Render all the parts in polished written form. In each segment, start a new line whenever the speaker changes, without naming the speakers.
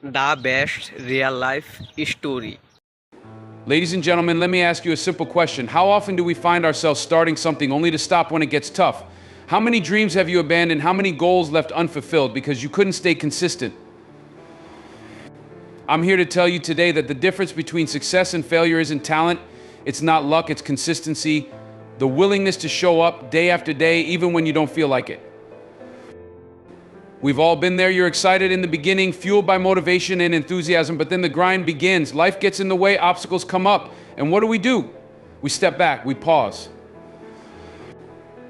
the best real life story.
Ladies and gentlemen, let me ask you a simple question. How often do we find ourselves starting something only to stop when it gets tough? How many dreams have you abandoned? How many goals left unfulfilled because you couldn't stay consistent? I'm here to tell you today that the difference between success and failure isn't talent, it's not luck, it's consistency, the willingness to show up day after day, even when you don't feel like it. We've all been there. You're excited in the beginning, fueled by motivation and enthusiasm, but then the grind begins. Life gets in the way, obstacles come up. And what do? We step back, we pause.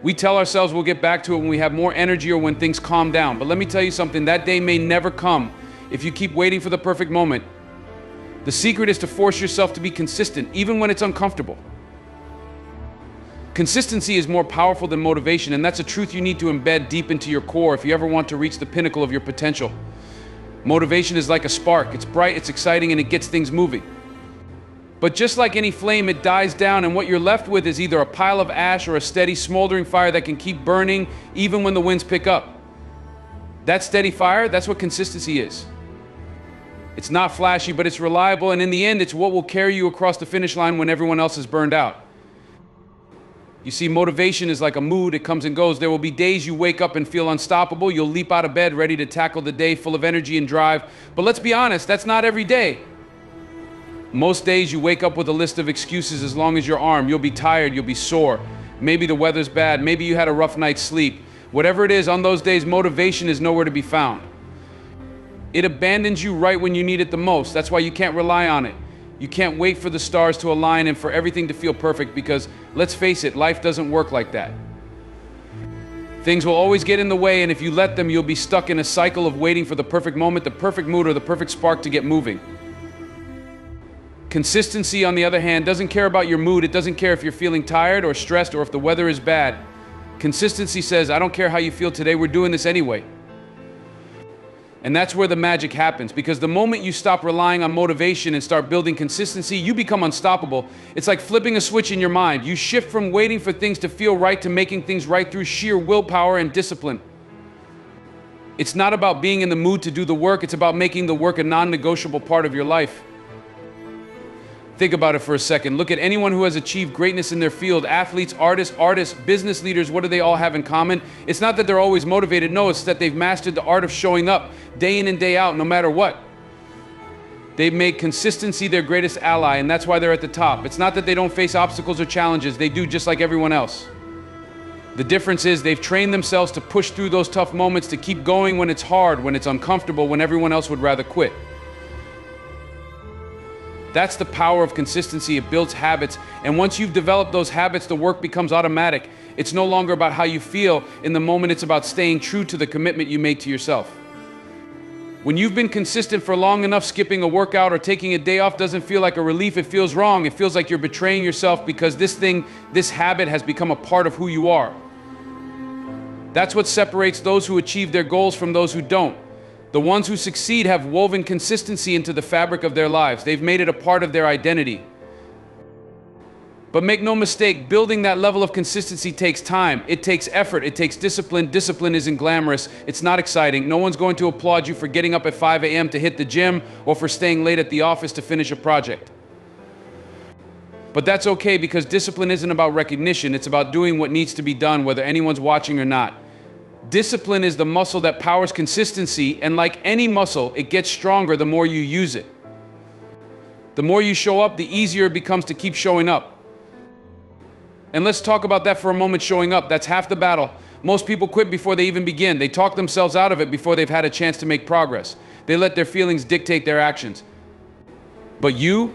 We tell ourselves we'll get back to it when we have more energy or when things calm down. But let me tell you something, that day may never come if you keep waiting for the perfect moment. The secret is to force yourself to be consistent, even when it's uncomfortable. Consistency is more powerful than motivation, and that's a truth you need to embed deep into your core if you ever want to reach the pinnacle of your potential. Motivation is like a spark. It's bright, it's exciting, and it gets things moving. But just like any flame, it dies down, and what you're left with is either a pile of ash or a steady, smoldering fire that can keep burning even when the winds pick up. That steady fire, that's what consistency is. It's not flashy, but it's reliable, and in the end, it's what will carry you across the finish line when everyone else is burned out. You see, motivation is like a mood, it comes and goes. There will be days you wake up and feel unstoppable. You'll leap out of bed ready to tackle the day full of energy and drive. But let's be honest, that's not every day. Most days you wake up with a list of excuses as long as your arm. You'll be tired, you'll be sore. Maybe the weather's bad, maybe you had a rough night's sleep. Whatever it is, on those days, motivation is nowhere to be found. It abandons you right when you need it the most. That's why you can't rely on it. You can't wait for the stars to align and for everything to feel perfect because, let's face it, life doesn't work like that. Things will always get in the way, and if you let them, you'll be stuck in a cycle of waiting for the perfect moment, the perfect mood, or the perfect spark to get moving. Consistency, on the other hand, doesn't care about your mood. It doesn't care if you're feeling tired or stressed or if the weather is bad. Consistency says, I don't care how you feel today, we're doing this anyway. And that's where the magic happens, because the moment you stop relying on motivation and start building consistency, you become unstoppable. It's like flipping a switch in your mind. You shift from waiting for things to feel right to making things right through sheer willpower and discipline. It's not about being in the mood to do the work, it's about making the work a non-negotiable part of your life. Think about it for a second. Look at anyone who has achieved greatness in their field. Athletes, artists, business leaders, what do they all have in common? It's not that they're always motivated. No, it's that they've mastered the art of showing up day in and day out, no matter what. They've made consistency their greatest ally, and that's why they're at the top. It's not that they don't face obstacles or challenges. They do, just like everyone else. The difference is they've trained themselves to push through those tough moments, to keep going when it's hard, when it's uncomfortable, when everyone else would rather quit. That's the power of consistency. It builds habits. And once you've developed those habits, the work becomes automatic. It's no longer about how you feel in the moment. It's about staying true to the commitment you made to yourself. When you've been consistent for long enough, skipping a workout or taking a day off doesn't feel like a relief. It feels wrong. It feels like you're betraying yourself because this habit has become a part of who you are. That's what separates those who achieve their goals from those who don't. The ones who succeed have woven consistency into the fabric of their lives. They've made it a part of their identity. But make no mistake, building that level of consistency takes time. It takes effort. It takes discipline. Discipline isn't glamorous. It's not exciting. No one's going to applaud you for getting up at 5 a.m. to hit the gym or for staying late at the office to finish a project. But that's okay, because discipline isn't about recognition. It's about doing what needs to be done, whether anyone's watching or not. Discipline is the muscle that powers consistency, and like any muscle, it gets stronger the more you use it. The more you show up, the easier it becomes to keep showing up. And let's talk about that for a moment. Showing up, that's half the battle. Most people quit before they even begin. They talk themselves out of it before they've had a chance to make progress. They let their feelings dictate their actions. But you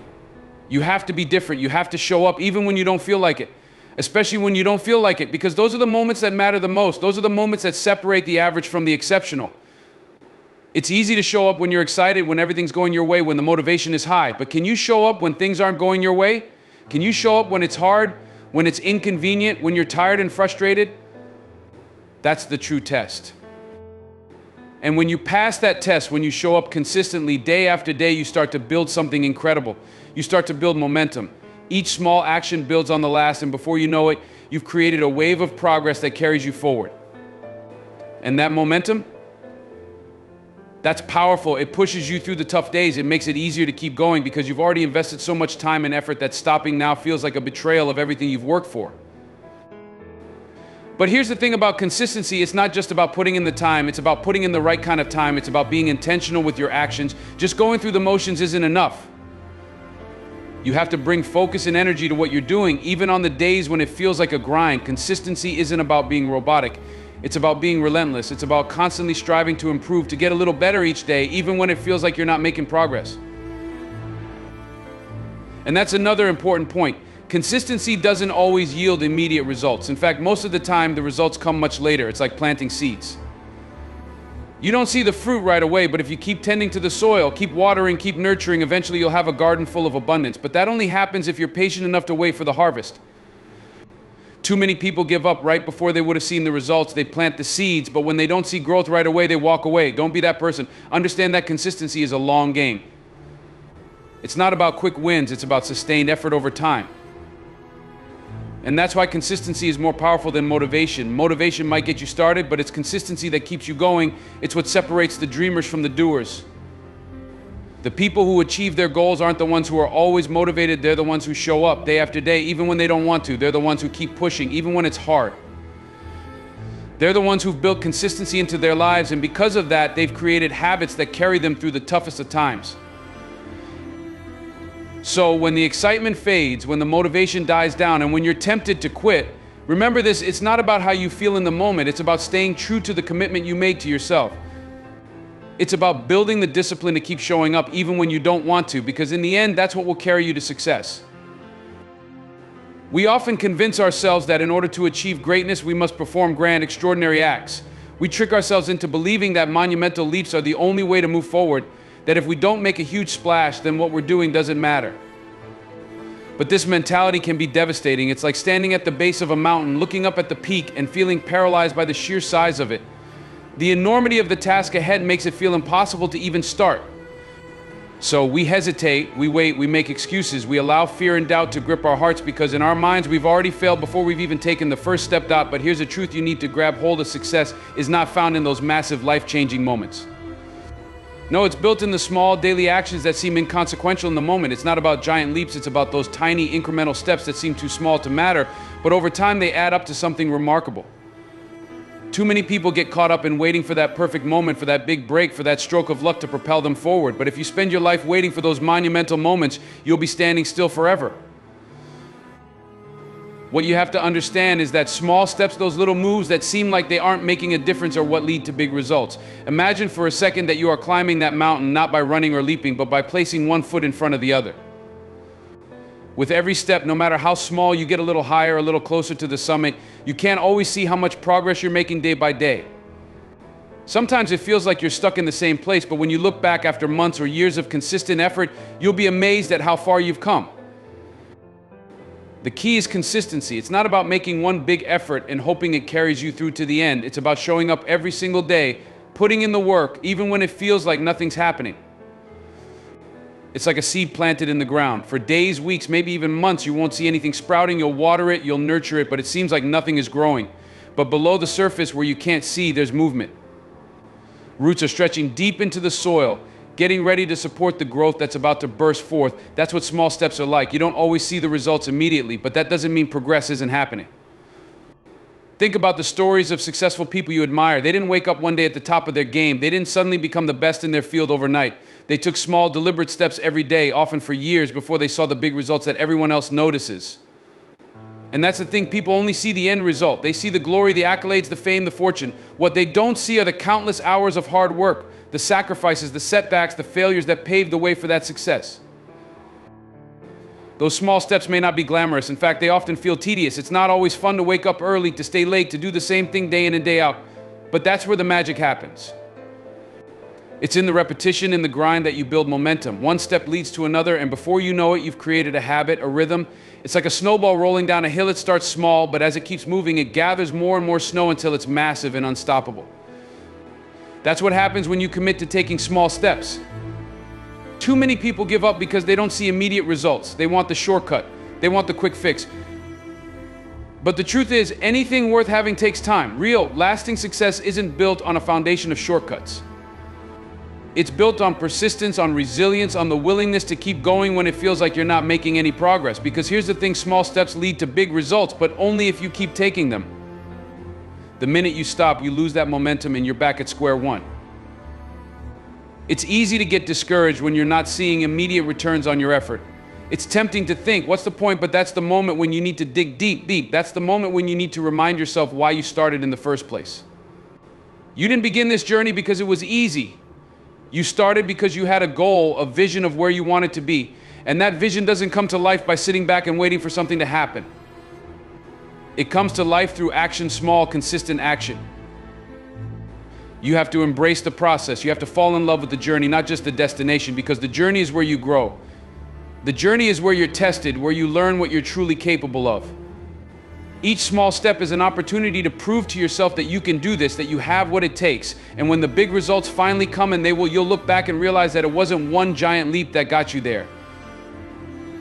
have to be different. You have to show up even when you don't feel like it. Especially when you don't feel like it, because those are the moments that matter the most. Those are the moments that separate the average from the exceptional. It's easy to show up when you're excited, when everything's going your way, when the motivation is high. But can you show up when things aren't going your way? Can you show up when it's hard, when it's inconvenient, when you're tired and frustrated? That's the true test. And when you pass that test, when you show up consistently day after day, you start to build something incredible. You start to build momentum. Each small action builds on the last, and before you know it, you've created a wave of progress that carries you forward. And that momentum, That's powerful. It pushes you through the tough days. It makes it easier to keep going because you've already invested so much time and effort that stopping now feels like a betrayal of everything you've worked for. But here's the thing about consistency. It's not just about putting in the time. It's about putting in the right kind of time. It's about being intentional with your actions. Just going through the motions isn't enough. You have to bring focus and energy to what you're doing, even on the days when it feels like a grind. Consistency isn't about being robotic. It's about being relentless. It's about constantly striving to improve, to get a little better each day, even when it feels like you're not making progress. And that's another important point. Consistency doesn't always yield immediate results. In fact, most of the time, the results come much later. It's like planting seeds. You don't see the fruit right away, but if you keep tending to the soil, keep watering, keep nurturing, eventually you'll have a garden full of abundance. But that only happens if you're patient enough to wait for the harvest. Too many people give up right before they would have seen the results. They plant the seeds, but when they don't see growth right away, they walk away. Don't be that person. Understand that consistency is a long game. It's not about quick wins. It's about sustained effort over time. And that's why consistency is more powerful than motivation. Motivation might get you started, but it's consistency that keeps you going. It's what separates the dreamers from the doers. The people who achieve their goals aren't the ones who are always motivated. They're the ones who show up day after day, even when they don't want to. They're the ones who keep pushing, even when it's hard. They're the ones who've built consistency into their lives, and because of that, they've created habits that carry them through the toughest of times. So when the excitement fades, when the motivation dies down, and when you're tempted to quit, remember this, it's not about how you feel in the moment. It's about staying true to the commitment you made to yourself. It's about building the discipline to keep showing up even when you don't want to, because in the end, that's what will carry you to success. We often convince ourselves that in order to achieve greatness, we must perform grand, extraordinary acts. We trick ourselves into believing that monumental leaps are the only way to move forward, that if we don't make a huge splash, then what we're doing doesn't matter. But this mentality can be devastating. It's like standing at the base of a mountain, looking up at the peak and feeling paralyzed by the sheer size of it. The enormity of the task ahead makes it feel impossible to even start. So we hesitate, we wait, we make excuses, we allow fear and doubt to grip our hearts because in our minds we've already failed before we've even taken the first step. But here's the truth: you need to grab hold of success is not found in those massive life-changing moments. No, it's built in the small daily actions that seem inconsequential in the moment. It's not about giant leaps, it's about those tiny incremental steps that seem too small to matter, but over time they add up to something remarkable. Too many people get caught up in waiting for that perfect moment, for that big break, for that stroke of luck to propel them forward. But if you spend your life waiting for those monumental moments, you'll be standing still forever. What you have to understand is that small steps, those little moves that seem like they aren't making a difference, are what lead to big results. Imagine for a second that you are climbing that mountain not by running or leaping, but by placing one foot in front of the other. With every step, no matter how small, you get a little higher, a little closer to the summit. You can't always see how much progress you're making day by day. Sometimes it feels like you're stuck in the same place, but when you look back after months or years of consistent effort, you'll be amazed at how far you've come. The key is consistency. It's not about making one big effort and hoping it carries you through to the end. It's about showing up every single day, putting in the work, even when it feels like nothing's happening. It's like a seed planted in the ground. For days, weeks, maybe even months, you won't see anything sprouting. You'll water it, you'll nurture it, but it seems like nothing is growing. But below the surface, where you can't see, there's movement. Roots are stretching deep into the soil, getting ready to support the growth that's about to burst forth. That's what small steps are like. You don't always see the results immediately, but that doesn't mean progress isn't happening. Think about the stories of successful people you admire. They didn't wake up one day at the top of their game. They didn't suddenly become the best in their field overnight. They took small, deliberate steps every day, often for years, before they saw the big results that everyone else notices. And that's the thing, people only see the end result. They see the glory, the accolades, the fame, the fortune. What they don't see are the countless hours of hard work, the sacrifices, the setbacks, the failures that paved the way for that success. Those small steps may not be glamorous. In fact, they often feel tedious. It's not always fun to wake up early, to stay late, to do the same thing day in and day out. But that's where the magic happens. It's in the repetition, in the grind, that you build momentum. One step leads to another, and before you know it, you've created a habit, a rhythm. It's like a snowball rolling down a hill. It starts small, but as it keeps moving, it gathers more and more snow until it's massive and unstoppable. That's what happens when you commit to taking small steps. Too many people give up because they don't see immediate results. They want the shortcut. They want the quick fix. But the truth is, anything worth having takes time. Real, lasting success isn't built on a foundation of shortcuts. It's built on persistence, on resilience, on the willingness to keep going when it feels like you're not making any progress. Because here's the thing, small steps lead to big results, but only if you keep taking them. The minute you stop, you lose that momentum and you're back at square one. It's easy to get discouraged when you're not seeing immediate returns on your effort. It's tempting to think, what's the point? But that's the moment when you need to dig deep. That's the moment when you need to remind yourself why you started in the first place. You didn't begin this journey because it was easy. You started because you had a goal, a vision of where you wanted to be. And that vision doesn't come to life by sitting back and waiting for something to happen. It comes to life through action, small, consistent action. You have to embrace the process. You have to fall in love with the journey, not just the destination, because the journey is where you grow. The journey is where you're tested, where you learn what you're truly capable of. Each small step is an opportunity to prove to yourself that you can do this, that you have what it takes. And when the big results finally come, and you'll look back and realize that it wasn't one giant leap that got you there.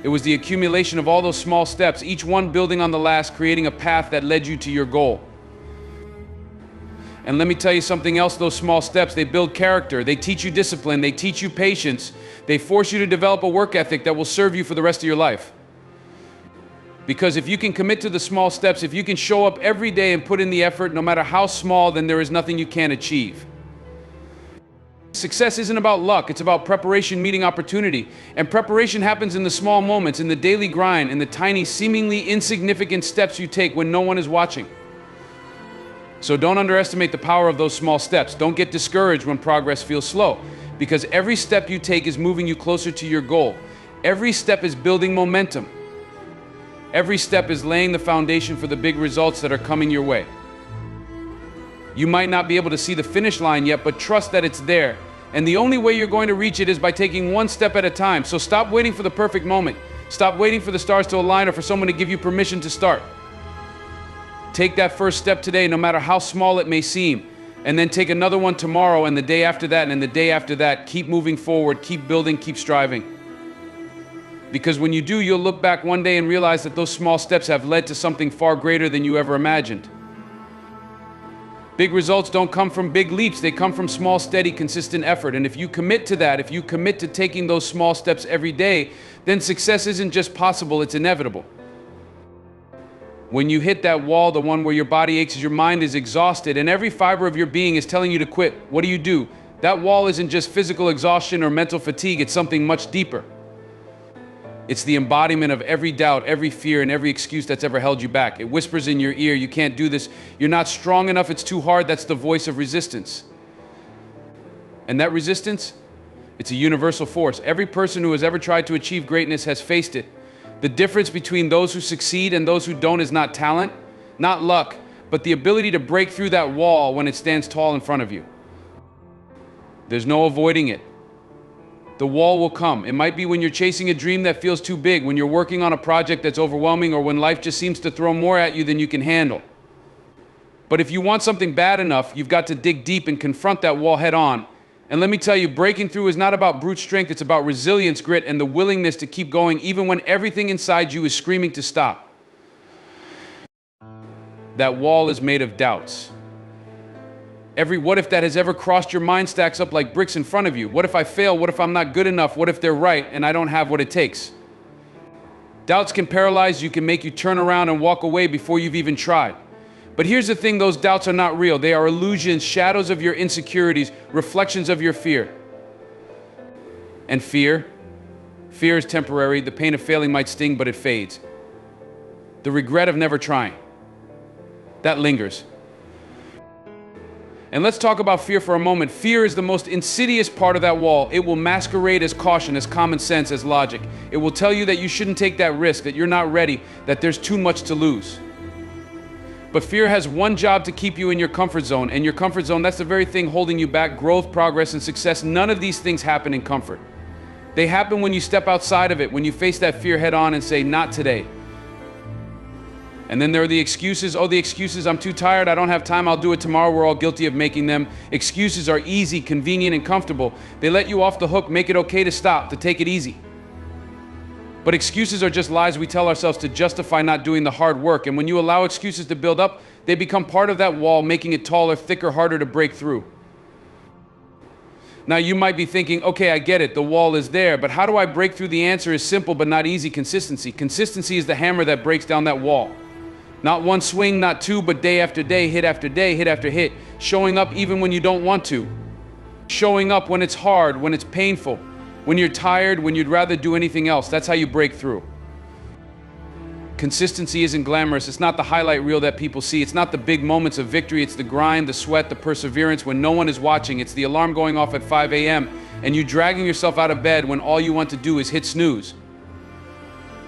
It was the accumulation of all those small steps, each one building on the last, creating a path that led you to your goal. And let me tell you something else, those small steps, they build character, they teach you discipline, they teach you patience, they force you to develop a work ethic that will serve you for the rest of your life. Because if you can commit to the small steps, if you can show up every day and put in the effort, no matter how small, then there is nothing you can't achieve. Success isn't about luck, it's about preparation meeting opportunity. And preparation happens in the small moments, in the daily grind, in the tiny, seemingly insignificant steps you take when no one is watching. So don't underestimate the power of those small steps. Don't get discouraged when progress feels slow, because every step you take is moving you closer to your goal. Every step is building momentum. Every step is laying the foundation for the big results that are coming your way. You might not be able to see the finish line yet, but trust that it's there. And the only way you're going to reach it is by taking one step at a time. So stop waiting for the perfect moment. Stop waiting for the stars to align or for someone to give you permission to start. Take that first step today, no matter how small it may seem, and then take another one tomorrow and the day after that and the day after that. Keep moving forward, keep building, keep striving. Because when you do, you'll look back one day and realize that those small steps have led to something far greater than you ever imagined. Big results don't come from big leaps, they come from small, steady, consistent effort. And if you commit to that, if you commit to taking those small steps every day, then success isn't just possible, it's inevitable. When you hit that wall, the one where your body aches, your mind is exhausted, and every fiber of your being is telling you to quit, what do? That wall isn't just physical exhaustion or mental fatigue, it's something much deeper. It's the embodiment of every doubt, every fear, and every excuse that's ever held you back. It whispers in your ear, you can't do this, you're not strong enough, it's too hard. That's the voice of resistance. And that resistance, it's a universal force. Every person who has ever tried to achieve greatness has faced it. The difference between those who succeed and those who don't is not talent, not luck, but the ability to break through that wall when it stands tall in front of you. There's no avoiding it. The wall will come. It might be when you're chasing a dream that feels too big, when you're working on a project that's overwhelming, or when life just seems to throw more at you than you can handle. But if you want something bad enough, you've got to dig deep and confront that wall head on. And let me tell you, breaking through is not about brute strength, it's about resilience, grit, and the willingness to keep going even when everything inside you is screaming to stop. That wall is made of doubts. Every what if that has ever crossed your mind stacks up like bricks in front of you. What if I fail? What if I'm not good enough? What if they're right and I don't have what it takes? Doubts can paralyze you, can make you turn around and walk away before you've even tried. But here's the thing, those doubts are not real. They are illusions, shadows of your insecurities, reflections of your fear. And fear is temporary. The pain of failing might sting, but it fades. The regret of never trying, that lingers. And let's talk about fear for a moment. Fear is the most insidious part of that wall. It will masquerade as caution, as common sense, as logic. It will tell you that you shouldn't take that risk, that you're not ready, that there's too much to lose. But fear has one job to keep you in your comfort zone. And your comfort zone, that's the very thing holding you back. Growth, progress, and success, none of these things happen in comfort. They happen when you step outside of it, when you face that fear head on and say, not today. And then there are the excuses. Oh, the excuses, I'm too tired, I don't have time, I'll do it tomorrow. We're all guilty of making them. Excuses are easy, convenient, and comfortable. They let you off the hook, make it okay to stop, to take it easy. But excuses are just lies we tell ourselves to justify not doing the hard work. And when you allow excuses to build up, they become part of that wall, making it taller, thicker, harder to break through. Now you might be thinking, okay, I get it, the wall is there, but how do I break through? The answer is simple but not easy: consistency. Consistency is the hammer that breaks down that wall. Not one swing, not two, but day after day, hit after day, hit after hit. Showing up even when you don't want to. Showing up when it's hard, when it's painful, when you're tired, when you'd rather do anything else. That's how you break through. Consistency isn't glamorous. It's not the highlight reel that people see. It's not the big moments of victory. It's the grind, the sweat, the perseverance when no one is watching. It's the alarm going off at 5 a.m. and you dragging yourself out of bed when all you want to do is hit snooze.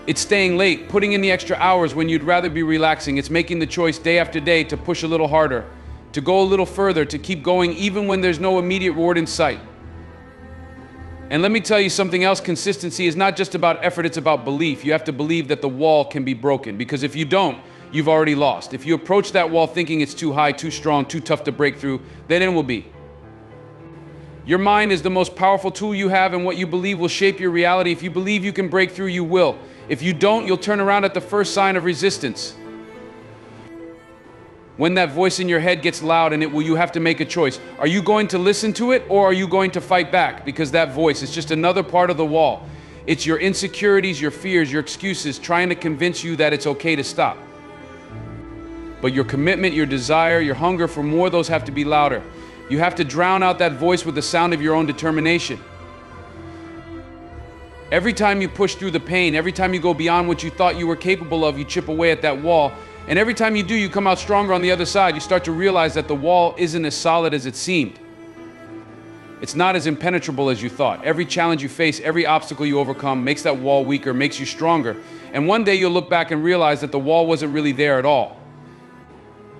It's staying late, putting in the extra hours when you'd rather be relaxing. It's making the choice day after day to push a little harder, to go a little further, to keep going even when there's no immediate reward in sight. And let me tell you something else: consistency is not just about effort, it's about belief. You have to believe that the wall can be broken, because if you don't, you've already lost. If you approach that wall thinking it's too high, too strong, too tough to break through, then it will be. Your mind is the most powerful tool you have, and what you believe will shape your reality. If you believe you can break through, you will. If you don't, you'll turn around at the first sign of resistance. When that voice in your head gets loud, and you have to make a choice. Are you going to listen to it, or are you going to fight back? Because that voice is just another part of the wall. It's your insecurities, your fears, your excuses trying to convince you that it's okay to stop. But your commitment, your desire, your hunger for more, those have to be louder. You have to drown out that voice with the sound of your own determination. Every time you push through the pain, every time you go beyond what you thought you were capable of, you chip away at that wall. And every time you do, you come out stronger on the other side. You start to realize that the wall isn't as solid as it seemed. It's not as impenetrable as you thought. Every challenge you face, every obstacle you overcome makes that wall weaker, makes you stronger. And one day you'll look back and realize that the wall wasn't really there at all.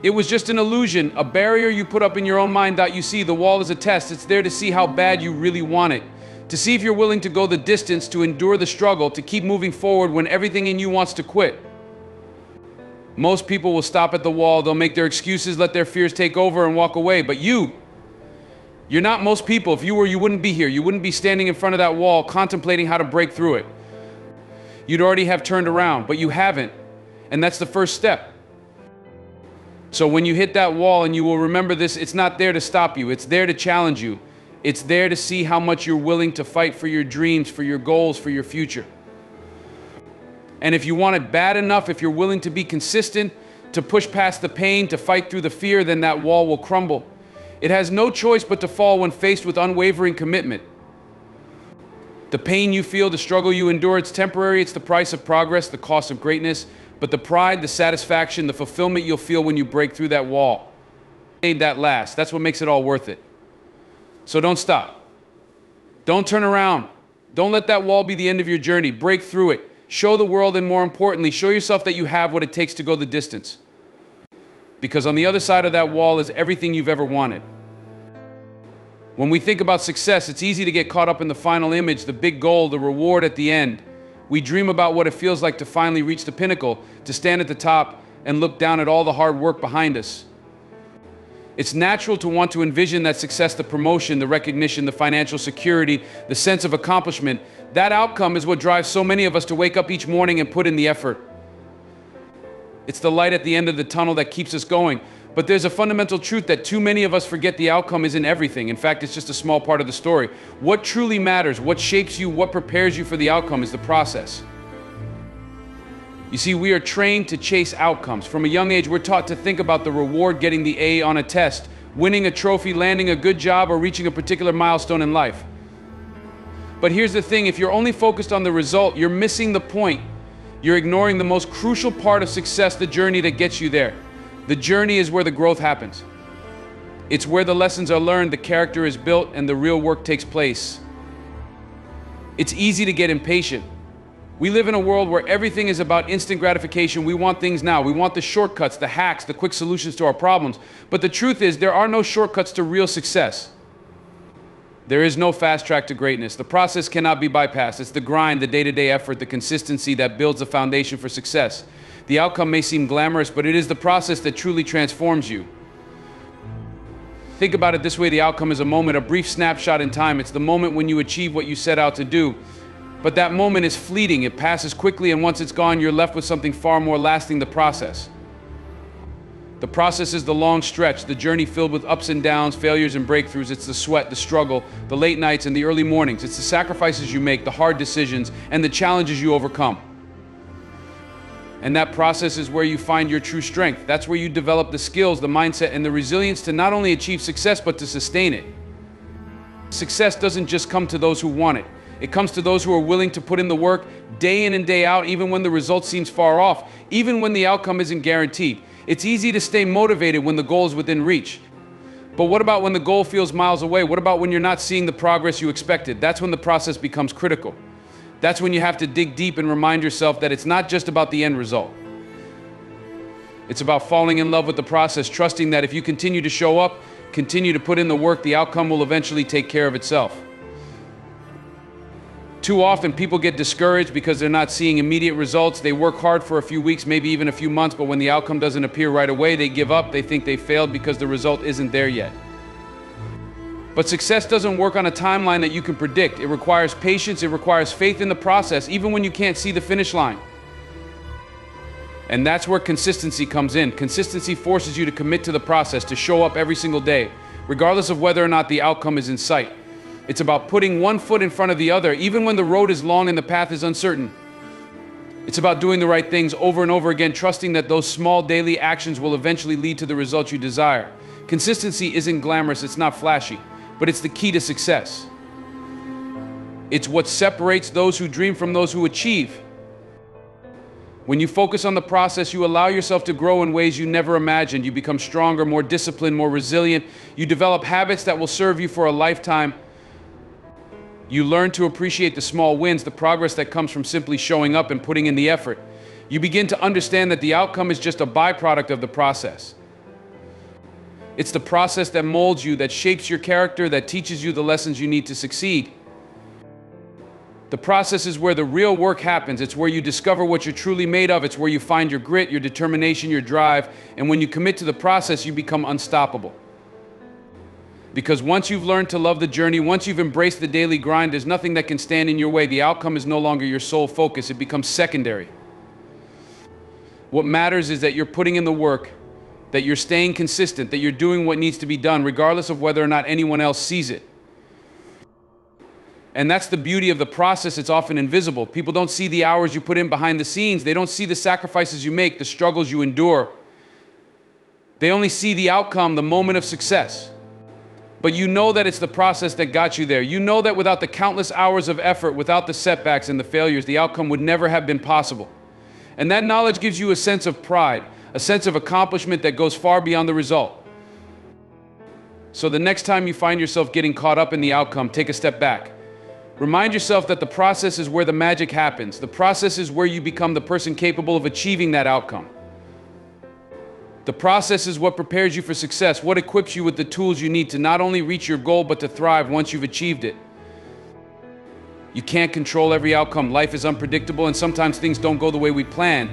It was just an illusion, a barrier you put up in your own mind. You see, the wall is a test. It's there to see how bad you really want it, to see if you're willing to go the distance, to endure the struggle, to keep moving forward when everything in you wants to quit. Most people will stop at the wall. They'll make their excuses, let their fears take over, and walk away. But you're not most people. If you were, you wouldn't be here. You wouldn't be standing in front of that wall contemplating how to break through it. You'd already have turned around, but you haven't. And that's the first step. So when you hit that wall, and you will remember this, it's not there to stop you. It's there to challenge you. It's there to see how much you're willing to fight for your dreams, for your goals, for your future. And if you want it bad enough, if you're willing to be consistent, to push past the pain, to fight through the fear, then that wall will crumble. It has no choice but to fall when faced with unwavering commitment. The pain you feel, the struggle you endure, it's temporary. It's the price of progress, the cost of greatness. But the pride, the satisfaction, the fulfillment you'll feel when you break through that wall, made that last. That's what makes it all worth it. So don't stop. Don't turn around. Don't let that wall be the end of your journey. Break through it. Show the world, and more importantly, show yourself that you have what it takes to go the distance. Because on the other side of that wall is everything you've ever wanted. When we think about success, it's easy to get caught up in the final image, the big goal, the reward at the end. We dream about what it feels like to finally reach the pinnacle, to stand at the top and look down at all the hard work behind us. It's natural to want to envision that success, the promotion, the recognition, the financial security, the sense of accomplishment. That outcome is what drives so many of us to wake up each morning and put in the effort. It's the light at the end of the tunnel that keeps us going. But there's a fundamental truth that too many of us forget: the outcome isn't everything. In fact, it's just a small part of the story. What truly matters, what shapes you, what prepares you for the outcome is the process. You see, we are trained to chase outcomes. From a young age, we're taught to think about the reward: getting the A on a test, winning a trophy, landing a good job, or reaching a particular milestone in life. But here's the thing: if you're only focused on the result, you're missing the point. You're ignoring the most crucial part of success, the journey that gets you there. The journey is where the growth happens. It's where the lessons are learned, the character is built, and the real work takes place. It's easy to get impatient. We live in a world where everything is about instant gratification. We want things now. We want the shortcuts, the hacks, the quick solutions to our problems. But the truth is, there are no shortcuts to real success. There is no fast track to greatness. The process cannot be bypassed. It's the grind, the day-to-day effort, the consistency that builds the foundation for success. The outcome may seem glamorous, but it is the process that truly transforms you. Think about it this way: the outcome is a moment, a brief snapshot in time. It's the moment when you achieve what you set out to do. But that moment is fleeting. It passes quickly, and once it's gone, you're left with something far more lasting: the process. The process is the long stretch, the journey filled with ups and downs, failures and breakthroughs. It's the sweat, the struggle, the late nights and the early mornings. It's the sacrifices you make, the hard decisions, and the challenges you overcome. And that process is where you find your true strength. That's where you develop the skills, the mindset, and the resilience to not only achieve success, but to sustain it. Success doesn't just come to those who want it. It comes to those who are willing to put in the work day in and day out, even when the result seems far off, even when the outcome isn't guaranteed. It's easy to stay motivated when the goal is within reach. But what about when the goal feels miles away? What about when you're not seeing the progress you expected? That's when the process becomes critical. That's when you have to dig deep and remind yourself that it's not just about the end result. It's about falling in love with the process, trusting that if you continue to show up, continue to put in the work, the outcome will eventually take care of itself. Too often people get discouraged because they're not seeing immediate results. They work hard for a few weeks, maybe even a few months, but when the outcome doesn't appear right away, they give up. They think they failed because the result isn't there yet. But success doesn't work on a timeline that you can predict. It requires patience, it requires faith in the process, even when you can't see the finish line. And that's where consistency comes in. Consistency forces you to commit to the process, to show up every single day, regardless of whether or not the outcome is in sight. It's about putting one foot in front of the other, even when the road is long and the path is uncertain. It's about doing the right things over and over again, trusting that those small daily actions will eventually lead to the results you desire. Consistency isn't glamorous, it's not flashy, but it's the key to success. It's what separates those who dream from those who achieve. When you focus on the process, you allow yourself to grow in ways you never imagined. You become stronger, more disciplined, more resilient. You develop habits that will serve you for a lifetime. You learn to appreciate the small wins, the progress that comes from simply showing up and putting in the effort. You begin to understand that the outcome is just a byproduct of the process. It's the process that molds you, that shapes your character, that teaches you the lessons you need to succeed. The process is where the real work happens. It's where you discover what you're truly made of. It's where you find your grit, your determination, your drive. And when you commit to the process, you become unstoppable. Because once you've learned to love the journey, once you've embraced the daily grind, there's nothing that can stand in your way. The outcome is no longer your sole focus. It becomes secondary. What matters is that you're putting in the work, that you're staying consistent, that you're doing what needs to be done, regardless of whether or not anyone else sees it. And that's the beauty of the process. It's often invisible. People don't see the hours you put in behind the scenes. They don't see the sacrifices you make, the struggles you endure. They only see the outcome, the moment of success. But you know that it's the process that got you there. You know that without the countless hours of effort, without the setbacks and the failures, the outcome would never have been possible. And that knowledge gives you a sense of pride, a sense of accomplishment that goes far beyond the result. So the next time you find yourself getting caught up in the outcome, take a step back. Remind yourself that the process is where the magic happens. The process is where you become the person capable of achieving that outcome. The process is what prepares you for success, what equips you with the tools you need to not only reach your goal, but to thrive once you've achieved it. You can't control every outcome. Life is unpredictable and sometimes things don't go the way we planned.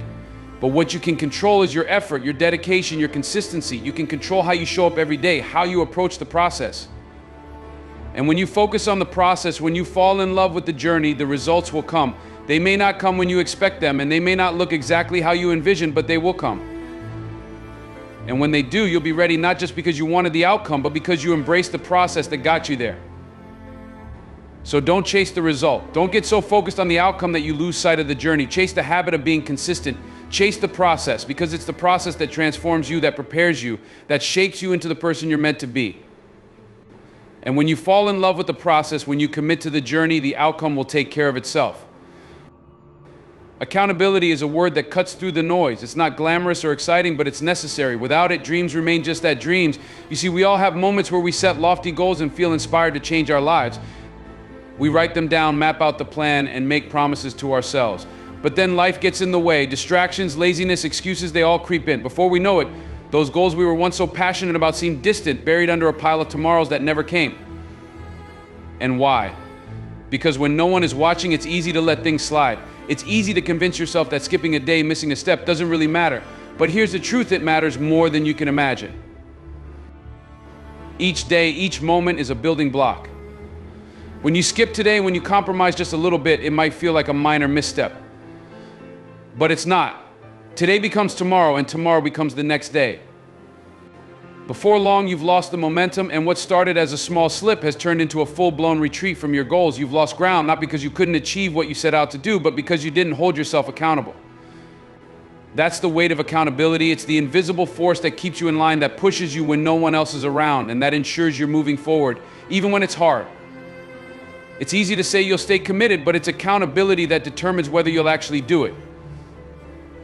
But what you can control is your effort, your dedication, your consistency. You can control how you show up every day, how you approach the process. And when you focus on the process, when you fall in love with the journey, the results will come. They may not come when you expect them, and they may not look exactly how you envisioned, but they will come. And when they do, you'll be ready not just because you wanted the outcome, but because you embraced the process that got you there. So don't chase the result. Don't get so focused on the outcome that you lose sight of the journey. Chase the habit of being consistent. Chase the process, because it's the process that transforms you, that prepares you, that shapes you into the person you're meant to be. And when you fall in love with the process, when you commit to the journey, the outcome will take care of itself. Accountability is a word that cuts through the noise. It's not glamorous or exciting, but it's necessary. Without it, dreams remain just that, dreams. You see, we all have moments where we set lofty goals and feel inspired to change our lives. We write them down, map out the plan, and make promises to ourselves. But then life gets in the way. Distractions, laziness, excuses, they all creep in. Before we know it, those goals we were once so passionate about seem distant, buried under a pile of tomorrows that never came. And why? Because when no one is watching, it's easy to let things slide. It's easy to convince yourself that skipping a day, missing a step doesn't really matter. But here's the truth, it matters more than you can imagine. Each day, each moment is a building block. When you skip today, when you compromise just a little bit, it might feel like a minor misstep. But it's not. Today becomes tomorrow, and tomorrow becomes the next day. Before long, you've lost the momentum, and what started as a small slip has turned into a full-blown retreat from your goals. You've lost ground, not because you couldn't achieve what you set out to do, but because you didn't hold yourself accountable. That's the weight of accountability. It's the invisible force that keeps you in line, that pushes you when no one else is around, and that ensures you're moving forward, even when it's hard. It's easy to say you'll stay committed, but it's accountability that determines whether you'll actually do it.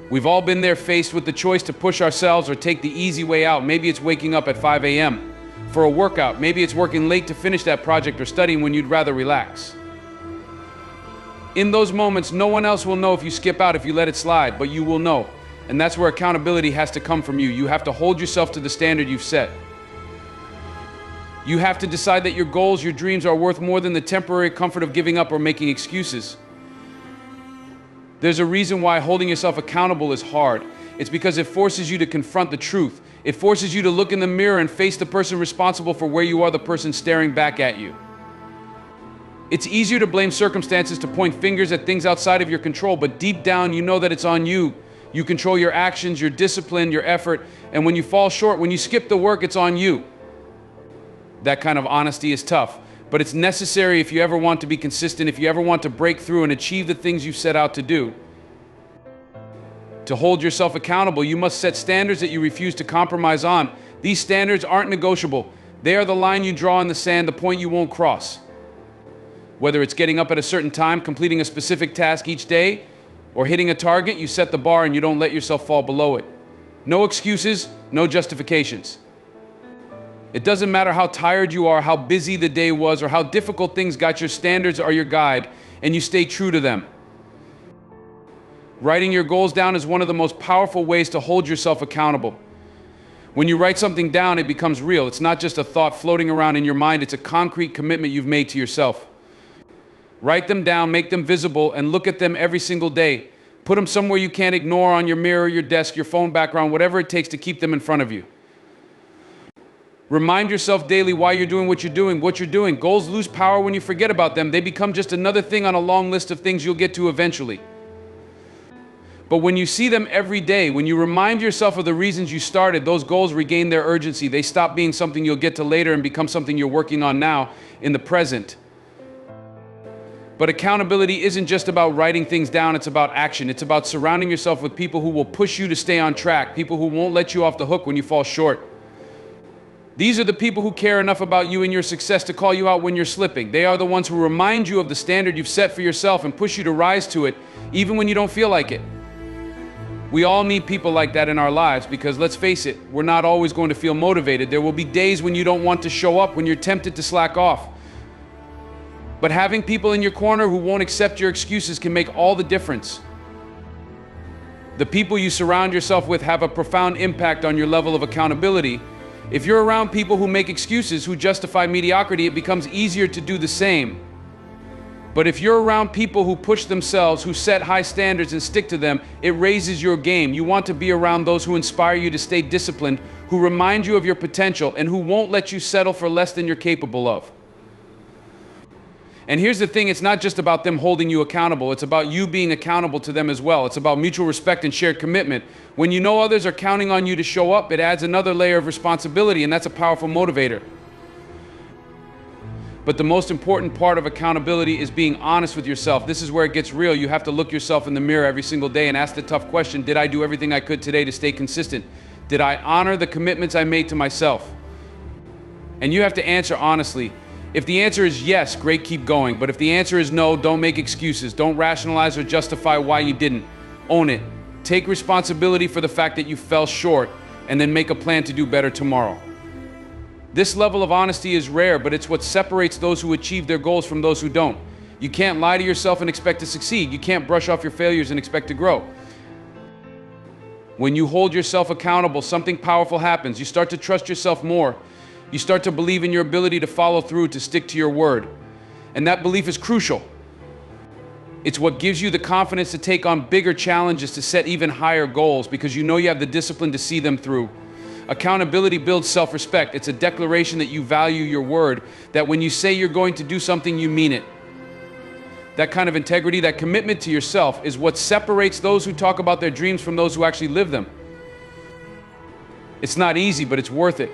We've all been there, faced with the choice to push ourselves or take the easy way out. Maybe it's waking up at 5 a.m. for a workout. Maybe it's working late to finish that project or studying when you'd rather relax. In those moments, no one else will know if you skip out, if you let it slide, but you will know. And that's where accountability has to come from you. You have to hold yourself to the standard you've set. You have to decide that your goals, your dreams are worth more than the temporary comfort of giving up or making excuses. There's a reason why holding yourself accountable is hard. It's because it forces you to confront the truth. It forces you to look in the mirror and face the person responsible for where you are, the person staring back at you. It's easier to blame circumstances, to point fingers at things outside of your control, but deep down you know that it's on you. You control your actions, your discipline, your effort, and when you fall short, when you skip the work, it's on you. That kind of honesty is tough. But it's necessary if you ever want to be consistent, if you ever want to break through and achieve the things you set out to do. To hold yourself accountable, you must set standards that you refuse to compromise on. These standards aren't negotiable. They are the line you draw in the sand, the point you won't cross. Whether it's getting up at a certain time, completing a specific task each day, or hitting a target, you set the bar and you don't let yourself fall below it. No excuses, no justifications. It doesn't matter how tired you are, how busy the day was, or how difficult things got, your standards are your guide, and you stay true to them. Writing your goals down is one of the most powerful ways to hold yourself accountable. When you write something down, it becomes real. It's not just a thought floating around in your mind, it's a concrete commitment you've made to yourself. Write them down, make them visible, and look at them every single day. Put them somewhere you can't ignore, on your mirror, your desk, your phone background, whatever it takes to keep them in front of you. Remind yourself daily why you're doing what you're doing. Goals lose power when you forget about them. They become just another thing on a long list of things you'll get to eventually. But when you see them every day, when you remind yourself of the reasons you started, those goals regain their urgency. They stop being something you'll get to later and become something you're working on now, in the present. But accountability isn't just about writing things down, it's about action. It's about surrounding yourself with people who will push you to stay on track, people who won't let you off the hook when you fall short. These are the people who care enough about you and your success to call you out when you're slipping. They are the ones who remind you of the standard you've set for yourself and push you to rise to it, even when you don't feel like it. We all need people like that in our lives because, let's face it, we're not always going to feel motivated. There will be days when you don't want to show up, when you're tempted to slack off. But having people in your corner who won't accept your excuses can make all the difference. The people you surround yourself with have a profound impact on your level of accountability. If you're around people who make excuses, who justify mediocrity, it becomes easier to do the same. But if you're around people who push themselves, who set high standards and stick to them, it raises your game. You want to be around those who inspire you to stay disciplined, who remind you of your potential, and who won't let you settle for less than you're capable of. And here's the thing, it's not just about them holding you accountable, it's about you being accountable to them as well. It's about mutual respect and shared commitment. When you know others are counting on you to show up, it adds another layer of responsibility, and that's a powerful motivator. But the most important part of accountability is being honest with yourself. This is where it gets real. You have to look yourself in the mirror every single day and ask the tough question, did I do everything I could today to stay consistent? Did I honor the commitments I made to myself? And you have to answer honestly. If the answer is yes, great, keep going. But if the answer is no, don't make excuses. Don't rationalize or justify why you didn't. Own it. Take responsibility for the fact that you fell short, and then make a plan to do better tomorrow. This level of honesty is rare, but it's what separates those who achieve their goals from those who don't. You can't lie to yourself and expect to succeed. You can't brush off your failures and expect to grow. When you hold yourself accountable, something powerful happens. You start to trust yourself more. You start to believe in your ability to follow through, to stick to your word. And that belief is crucial. It's what gives you the confidence to take on bigger challenges, to set even higher goals, because you know you have the discipline to see them through. Accountability builds self-respect. It's a declaration that you value your word, that when you say you're going to do something, you mean it. That kind of integrity, that commitment to yourself, is what separates those who talk about their dreams from those who actually live them. It's not easy, but it's worth it.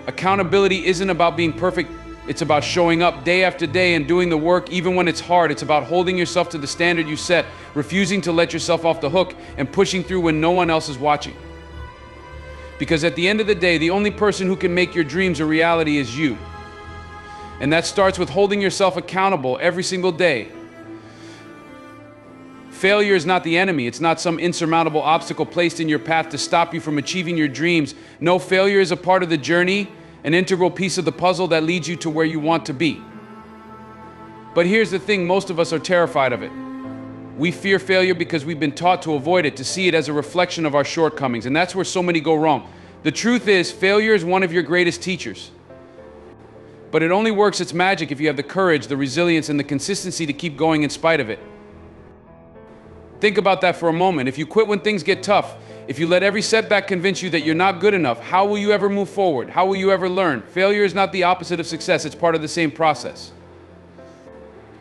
Accountability isn't about being perfect. It's about showing up day after day and doing the work even when it's hard. It's about holding yourself to the standard you set, refusing to let yourself off the hook, and pushing through when no one else is watching. Because at the end of the day, the only person who can make your dreams a reality is you. And that starts with holding yourself accountable every single day. Failure is not the enemy. It's not some insurmountable obstacle placed in your path to stop you from achieving your dreams. No, failure is a part of the journey, an integral piece of the puzzle that leads you to where you want to be. But here's the thing, most of us are terrified of it. We fear failure because we've been taught to avoid it, to see it as a reflection of our shortcomings, and that's where so many go wrong. The truth is, failure is one of your greatest teachers. But it only works its magic if you have the courage, the resilience, and the consistency to keep going in spite of it. Think about that for a moment. If you quit when things get tough, if you let every setback convince you that you're not good enough, how will you ever move forward? How will you ever learn? Failure is not the opposite of success. It's part of the same process.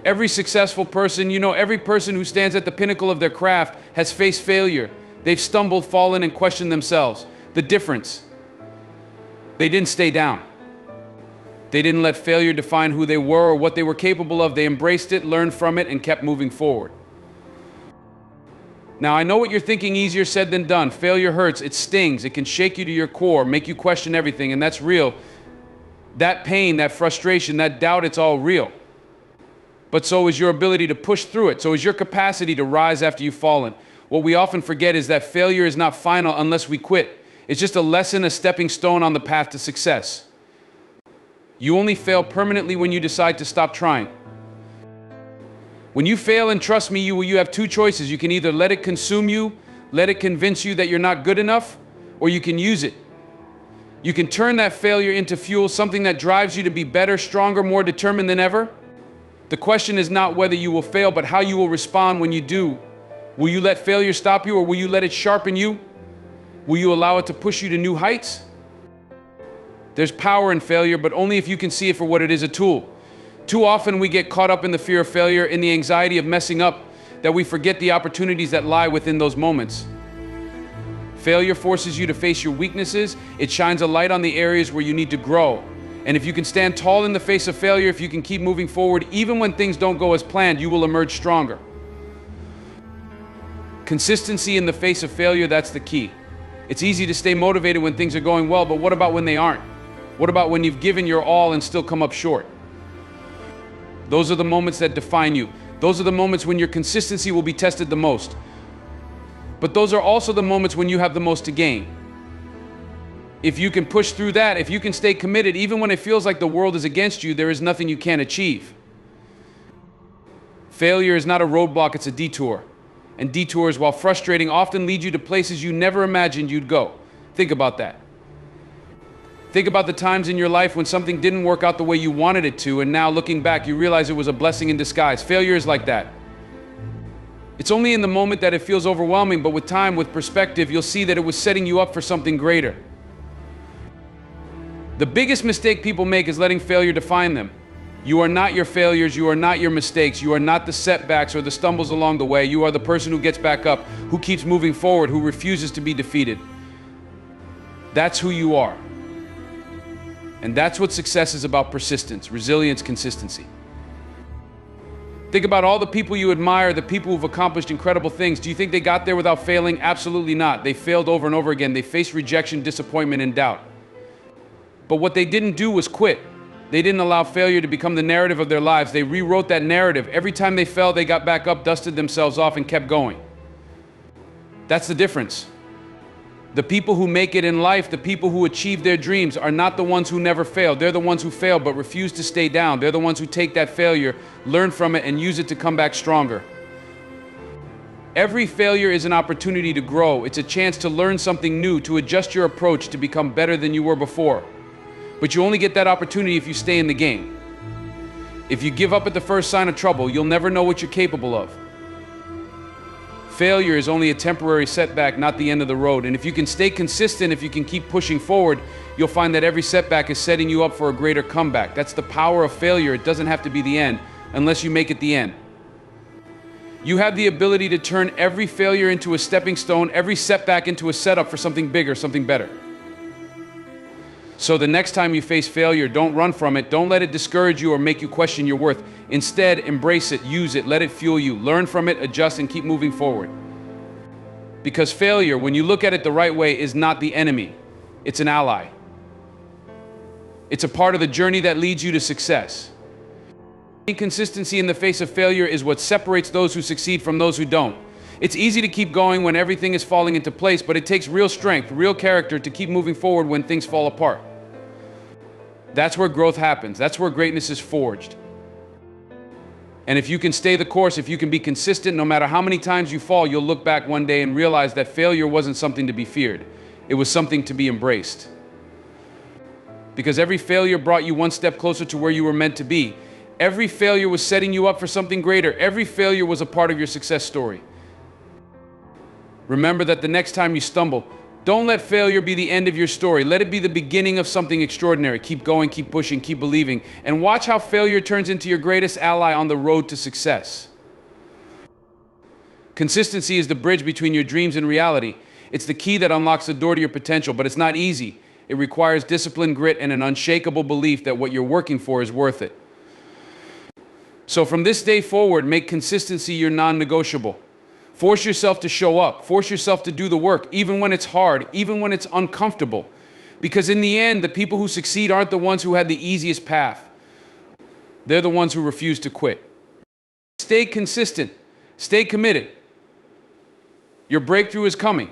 Every successful person, every person who stands at the pinnacle of their craft has faced failure. They've stumbled, fallen, and questioned themselves. The difference: they didn't stay down. They didn't let failure define who they were or what they were capable of. They embraced it, learned from it, and kept moving forward. Now, I know what you're thinking, easier said than done. Failure hurts, it stings, it can shake you to your core, make you question everything, and that's real. That pain, that frustration, that doubt, it's all real. But so is your ability to push through it. So is your capacity to rise after you've fallen. What we often forget is that failure is not final unless we quit. It's just a lesson, a stepping stone on the path to success. You only fail permanently when you decide to stop trying. When you fail, and trust me, you have two choices. You can either let it consume you, let it convince you that you're not good enough, or you can use it. You can turn that failure into fuel, something that drives you to be better, stronger, more determined than ever. The question is not whether you will fail, but how you will respond when you do. Will you let failure stop you, or will you let it sharpen you? Will you allow it to push you to new heights? There's power in failure, but only if you can see it for what it is, a tool. Too often we get caught up in the fear of failure, in the anxiety of messing up, that we forget the opportunities that lie within those moments. Failure forces you to face your weaknesses. It shines a light on the areas where you need to grow. And if you can stand tall in the face of failure, if you can keep moving forward, even when things don't go as planned, you will emerge stronger. Consistency in the face of failure, that's the key. It's easy to stay motivated when things are going well, but what about when they aren't? What about when you've given your all and still come up short? Those are the moments that define you. Those are the moments when your consistency will be tested the most. But those are also the moments when you have the most to gain. If you can push through that, if you can stay committed, even when it feels like the world is against you, there is nothing you can't achieve. Failure is not a roadblock, it's a detour. And detours, while frustrating, often lead you to places you never imagined you'd go. Think about that. Think about the times in your life when something didn't work out the way you wanted it to, and now looking back, you realize it was a blessing in disguise. Failure is like that. It's only in the moment that it feels overwhelming, but with time, with perspective, you'll see that it was setting you up for something greater. The biggest mistake people make is letting failure define them. You are not your failures, you are not your mistakes, you are not the setbacks or the stumbles along the way. You are the person who gets back up, who keeps moving forward, who refuses to be defeated. That's who you are. And that's what success is about: persistence, resilience, consistency. Think about all the people you admire, the people who've accomplished incredible things. Do you think they got there without failing? Absolutely not. They failed over and over again. They faced rejection, disappointment, and doubt. But what they didn't do was quit. They didn't allow failure to become the narrative of their lives. They rewrote that narrative. Every time they fell, they got back up, dusted themselves off, and kept going. That's the difference. The people who make it in life, the people who achieve their dreams, are not the ones who never fail. They're the ones who fail but refuse to stay down. They're the ones who take that failure, learn from it, and use it to come back stronger. Every failure is an opportunity to grow. It's a chance to learn something new, to adjust your approach, to become better than you were before. But you only get that opportunity if you stay in the game. If you give up at the first sign of trouble, you'll never know what you're capable of. Failure is only a temporary setback, not the end of the road. And if you can stay consistent, if you can keep pushing forward, you'll find that every setback is setting you up for a greater comeback. That's the power of failure. It doesn't have to be the end, unless you make it the end. You have the ability to turn every failure into a stepping stone, every setback into a setup for something bigger, something better. So the next time you face failure, don't run from it. Don't let it discourage you or make you question your worth. Instead, embrace it, use it, let it fuel you. Learn from it, adjust, and keep moving forward. Because failure, when you look at it the right way, is not the enemy. It's an ally. It's a part of the journey that leads you to success. Inconsistency in the face of failure is what separates those who succeed from those who don't. It's easy to keep going when everything is falling into place, but it takes real strength, real character to keep moving forward when things fall apart. That's where growth happens. That's where greatness is forged. And if you can stay the course, if you can be consistent, no matter how many times you fall, you'll look back one day and realize that failure wasn't something to be feared. It was something to be embraced. Because every failure brought you one step closer to where you were meant to be. Every failure was setting you up for something greater. Every failure was a part of your success story. Remember that the next time you stumble, don't let failure be the end of your story. Let it be the beginning of something extraordinary. Keep going, keep pushing, keep believing, and watch how failure turns into your greatest ally on the road to success. Consistency is the bridge between your dreams and reality. It's the key that unlocks the door to your potential, but it's not easy. It requires discipline, grit, and an unshakable belief that what you're working for is worth it. So from this day forward, make consistency your non-negotiable. Force yourself to show up. Force yourself to do the work, even when it's hard, even when it's uncomfortable. Because in the end, the people who succeed aren't the ones who had the easiest path. They're the ones who refuse to quit. Stay consistent. Stay committed. Your breakthrough is coming.